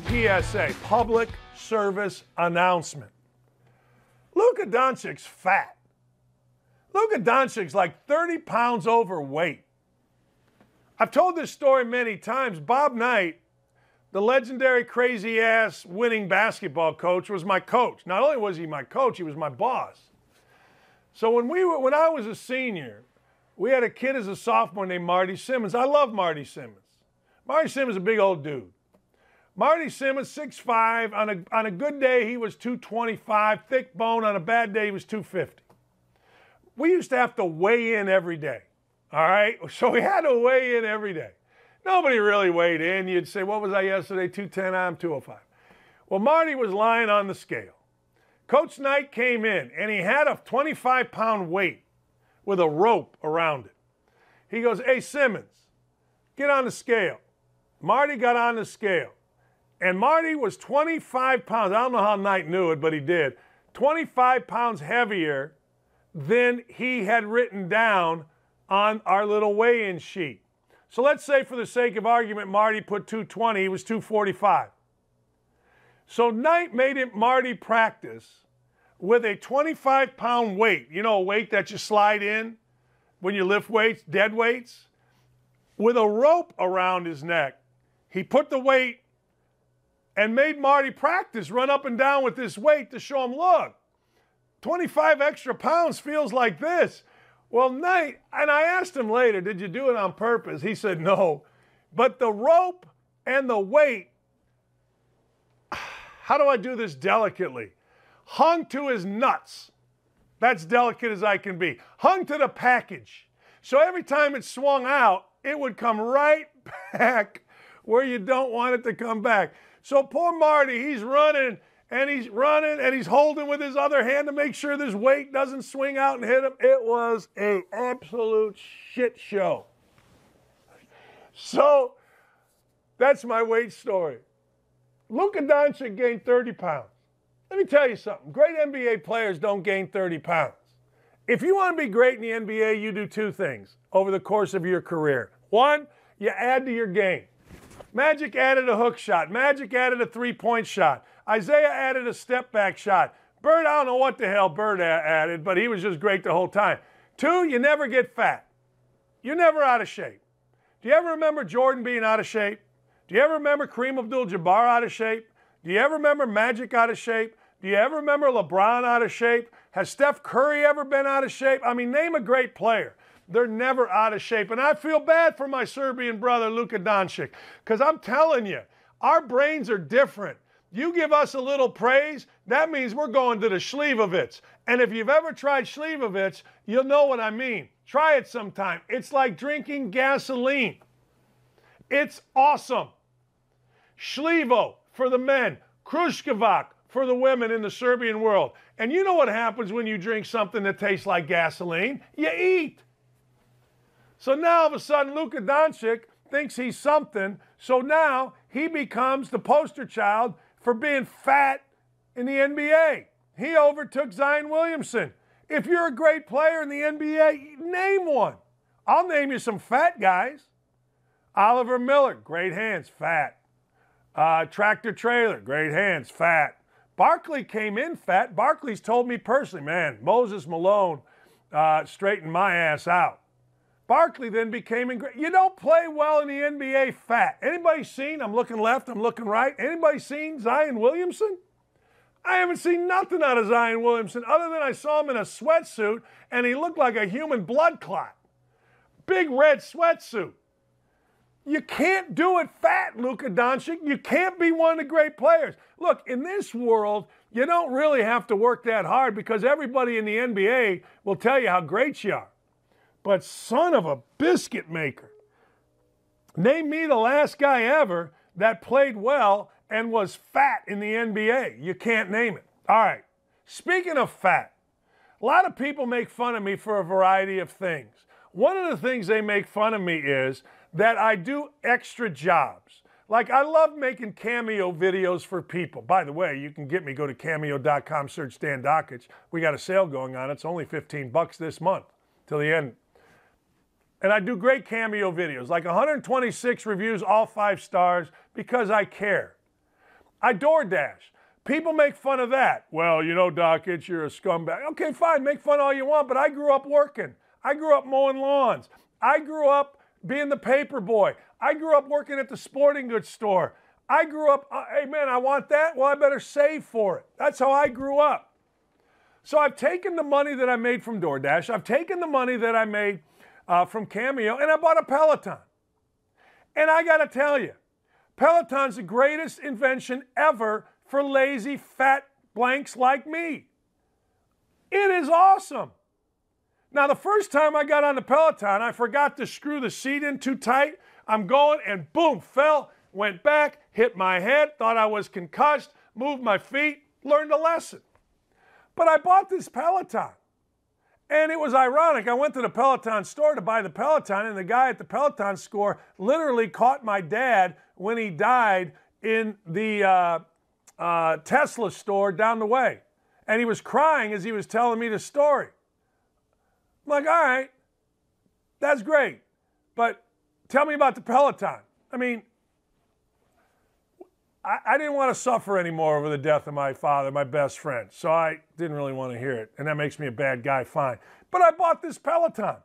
PSA, public service announcement. Luka Doncics fat. Luka Doncic's like 30 pounds overweight. I've told this story many times. Bob Knight, the legendary crazy-ass winning basketball coach, was my coach. Not only was he my coach, he was my boss. So when I was a senior, we had a kid as a sophomore named Marty Simmons. I love Marty Simmons. Marty Simmons is a big old dude. Marty Simmons, 6'5". On a good day, he was 225. Thick bone. On a bad day, he was 250. We used to have to weigh in every day. All right? So we had to weigh in every day. Nobody really weighed in. You'd say, what was I yesterday? 210, I'm 205. Well, Marty was lying on the scale. Coach Knight came in, and he had a 25-pound weight with a rope around it. He goes, hey, Simmons, get on the scale. Marty got on the scale. And Marty was 25 pounds. I don't know how Knight knew it, but he did. 25 pounds heavier than he had written down on our little weigh-in sheet. So let's say, for the sake of argument, Marty put 220. He was 245. So Knight made Marty practice with a 25-pound weight. You know, a weight that you slide in when you lift weights, dead weights, with a rope around his neck. He put the weight and made Marty practice, run up and down with this weight to show him, look, 25 extra pounds feels like this. Well, Knight, and I asked him later, did you do it on purpose? He said no. But the rope and the weight, how do I do this delicately? Hung to his nuts. That's delicate as I can be. Hung to the package. So every time it swung out, it would come right back where you don't want it to come back. So poor Marty, he's running and he's holding with his other hand to make sure this weight doesn't swing out and hit him. It was an absolute shit show. So that's my weight story. Luka Doncic gained 30 pounds. Let me tell you something. Great NBA players don't gain 30 pounds. If you want to be great in the NBA, you do two things over the course of your career. One, you add to your game. Magic added a hook shot. Magic added a three-point shot. Isaiah added a step-back shot. Bird, I don't know what the hell Bird added, but he was just great the whole time. Two, you never get fat. You're never out of shape. Do you ever remember Jordan being out of shape? Do you ever remember Kareem Abdul-Jabbar out of shape? Do you ever remember Magic out of shape? Do you ever remember LeBron out of shape? Has Steph Curry ever been out of shape? I mean, name a great player. They're never out of shape. And I feel bad for my Serbian brother, Luka Doncic, because I'm telling you, our brains are different. You give us a little praise, that means we're going to the Slivovitz. And if you've ever tried Slivovitz, you'll know what I mean. Try it sometime. It's like drinking gasoline. It's awesome. Slivo for the men, Kruškovac for the women in the Serbian world. And you know what happens when you drink something that tastes like gasoline? You eat. So now all of a sudden Luka Doncic thinks he's something, so now he becomes the poster child for being fat in the NBA. He overtook Zion Williamson. If you're a great player in the NBA, name one. I'll name you some fat guys. Oliver Miller, great hands, fat. Tractor Trailer, great hands, fat. Barkley came in fat. Barkley's told me personally, man, Moses Malone straightened my ass out. Barkley then became you don't play well in the NBA fat. Anybody seen, I'm looking left, I'm looking right, anybody seen Zion Williamson? I haven't seen nothing out of Zion Williamson other than I saw him in a sweatsuit and he looked like a human blood clot. Big red sweatsuit. You can't do it fat, Luka Doncic. You can't be one of the great players. Look, in this world, you don't really have to work that hard because everybody in the NBA will tell you how great you are. But son of a biscuit maker. Name me the last guy ever that played well and was fat in the NBA. You can't name it. All right. Speaking of fat, a lot of people make fun of me for a variety of things. One of the things they make fun of me is that I do extra jobs. Like I love making cameo videos for people. By the way, you can get me, go to cameo.com, search Dan Dakich. We got a sale going on. It's only $15 this month till the end. And I do great cameo videos, like 126 reviews, all 5 stars, because I care. I DoorDash. People make fun of that. Well, you know, Dakich, you're a scumbag. Okay, fine, make fun all you want, but I grew up working. I grew up mowing lawns. I grew up being the paper boy. I grew up working at the sporting goods store. I grew up, hey man, I want that. Well, I better save for it. That's how I grew up. So I've taken the money that I made from DoorDash. I've taken the money that I made from Cameo, and I bought a Peloton. And I got to tell you, Peloton's the greatest invention ever for lazy, fat blanks like me. It is awesome. Now, the first time I got on the Peloton, I forgot to screw the seat in too tight. I'm going and boom, fell, went back, hit my head, thought I was concussed, moved my feet, learned a lesson. But I bought this Peloton. And it was ironic. I went to the Peloton store to buy the Peloton, and the guy at the Peloton store literally caught my dad when he died in the Tesla store down the way. And he was crying as he was telling me the story. I'm like, all right, that's great. But tell me about the Peloton. I mean, I didn't want to suffer anymore over the death of my father, my best friend. So I didn't really want to hear it. And that makes me a bad guy, fine. But I bought this Peloton.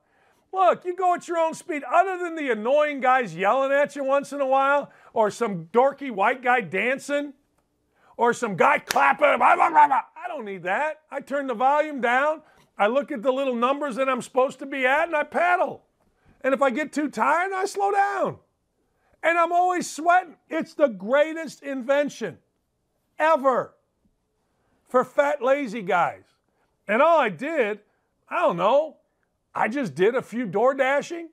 Look, you go at your own speed. Other than the annoying guys yelling at you once in a while, or some dorky white guy dancing, or some guy clapping. I don't need that. I turn the volume down. I look at the little numbers that I'm supposed to be at, and I pedal. And if I get too tired, I slow down. And I'm always sweating. It's the greatest invention ever for fat, lazy guys. And all I did, I don't know, I just did a few door dashing.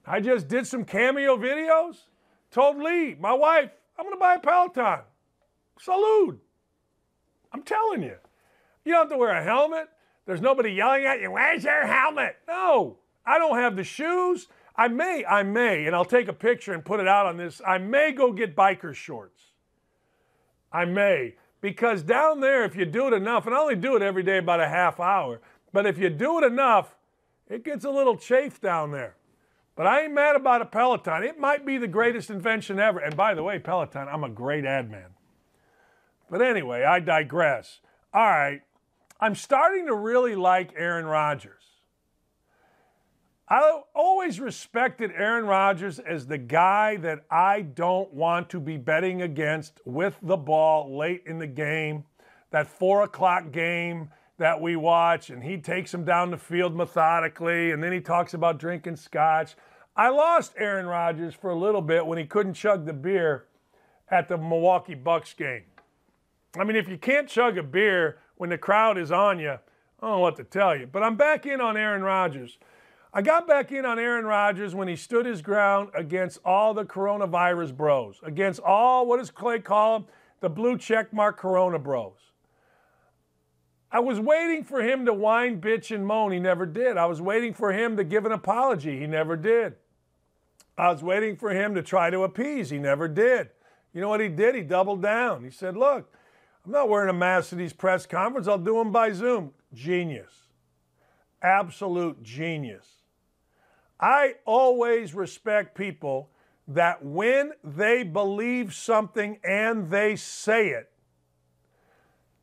I just did some Cameo videos. Told Lee, my wife, I'm going to buy a Peloton. Salute. I'm telling you. You don't have to wear a helmet. There's nobody yelling at you, where's your helmet? No, I don't have the shoes. I may, and I'll take a picture and put it out on this, I may go get biker shorts. I may, because down there, if you do it enough, and I only do it every day about a half hour, but if you do it enough, it gets a little chafed down there. But I ain't mad about a Peloton. It might be the greatest invention ever. And by the way, Peloton, I'm a great ad man. But anyway, I digress. All right, I'm starting to really like Aaron Rodgers. I always respected Aaron Rodgers as the guy that I don't want to be betting against with the ball late in the game, that 4 o'clock game that we watch, and he takes him down the field methodically, and then he talks about drinking scotch. I lost Aaron Rodgers for a little bit when he couldn't chug the beer at the Milwaukee Bucks game. I mean, if you can't chug a beer when the crowd is on you, I don't know what to tell you. But I'm back in on Aaron Rodgers. I got back in on Aaron Rodgers when he stood his ground against all the coronavirus bros, against all, what does Clay call them? The blue checkmark corona bros. I was waiting for him to whine, bitch, and moan. He never did. I was waiting for him to give an apology. He never did. I was waiting for him to try to appease. He never did. You know what he did? He doubled down. He said, look, I'm not wearing a mask to these press conferences. I'll do them by Zoom. Genius. Absolute genius. I always respect people that when they believe something and they say it,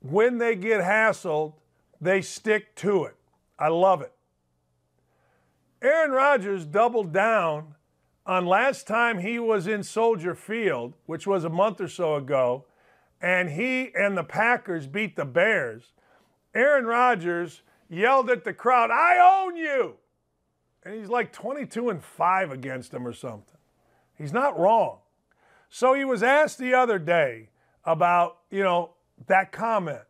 when they get hassled, they stick to it. I love it. Aaron Rodgers doubled down on last time he was in Soldier Field, which was a month or so ago, and he and the Packers beat the Bears. Aaron Rodgers yelled at the crowd, I own you. And he's like 22-5 against them or something. He's not wrong. So he was asked the other day about, that comment,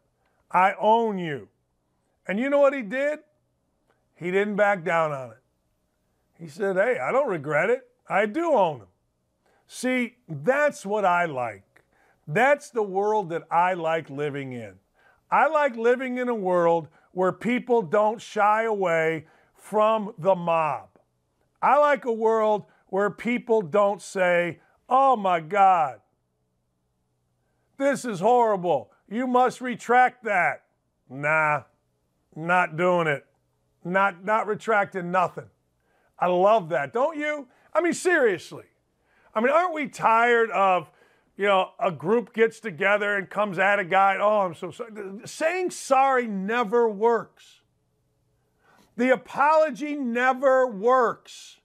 I own you. And you know what he did? He didn't back down on it. He said, hey, I don't regret it. I do own him. See, that's what I like. That's the world that I like living in. I like living in a world where people don't shy away from the mob. I like a world where people don't say, oh my God, this is horrible. You must retract that. Nah, not doing it. Not retracting nothing. I love that, don't you? I mean, seriously. I mean, aren't we tired of a group gets together and comes at a guy, oh, I'm so sorry. Saying sorry never works. The apology never works.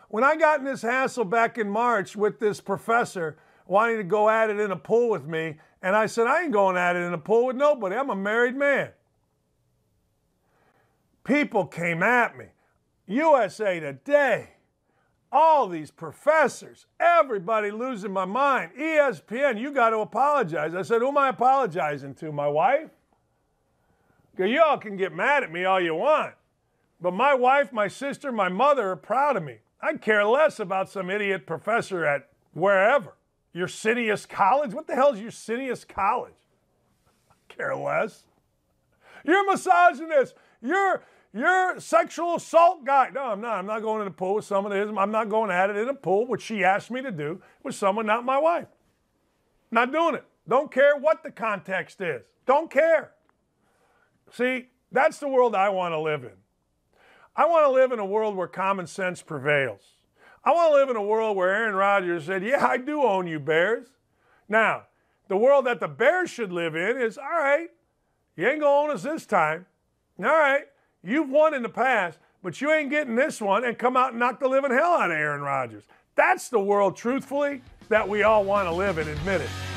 When I got in this hassle back in March with this professor wanting to go at it in a pool with me, and I said, I ain't going at it in a pool with nobody. I'm a married man. People came at me. USA Today, all these professors, everybody losing my mind. ESPN, you got to apologize. I said, who am I apologizing to? My wife? Because y'all can get mad at me all you want. But my wife, my sister, my mother are proud of me. I care less about some idiot professor at wherever. Ursinius College? What the hell is Ursinius College? I care less. You're a misogynist. You're a sexual assault guy. No, I'm not. I'm not going in a pool with someone that isn't. I'm not going at it in a pool, which she asked me to do, with someone not my wife. Not doing it. Don't care what the context is. Don't care. See, that's the world I want to live in. I want to live in a world where common sense prevails. I want to live in a world where Aaron Rodgers said, yeah, I do own you, Bears. Now, the world that the Bears should live in is, all right, you ain't going to own us this time. All right, you've won in the past, but you ain't getting this one, and come out and knock the living hell out of Aaron Rodgers. That's the world, truthfully, that we all want to live in. Admit it.